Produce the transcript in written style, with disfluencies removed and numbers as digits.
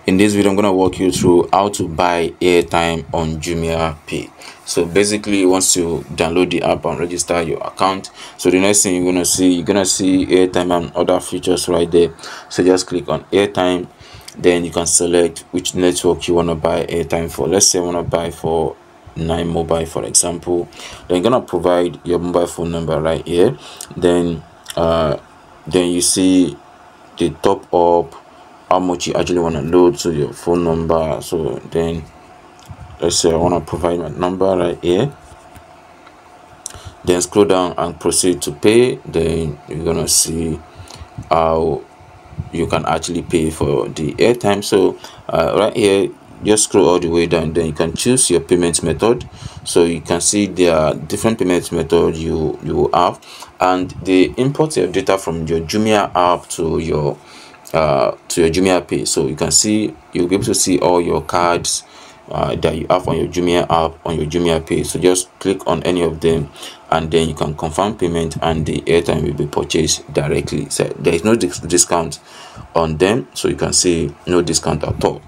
In this video, I'm gonna walk you through how to buy airtime on Jumiapay. So basically, once you download the app and register your account, so the next thing you're gonna see airtime and other features right there. So just click on airtime, then you can select which network you wanna buy airtime for. Let's say I wanna buy for 9 mobile, for example. Then you're gonna provide your mobile phone number right here. Then you see the top up, how much you actually want to load to your phone number. So then let's say I want to provide my number right here, then scroll down and proceed to pay. Then you're gonna see how you can actually pay for the airtime. So right here, just scroll all the way down, then you can choose your payment method. So you can see there are different payment methods you will have, and they import your data from your Jumia app to your Jumiapay. So you can see, you'll be able to see all your cards that you have on your Jumia app, on your Jumiapay. So just click on any of them, and then you can confirm payment, and the airtime will be purchased directly. So there is no discount on them, so you can see no discount at all.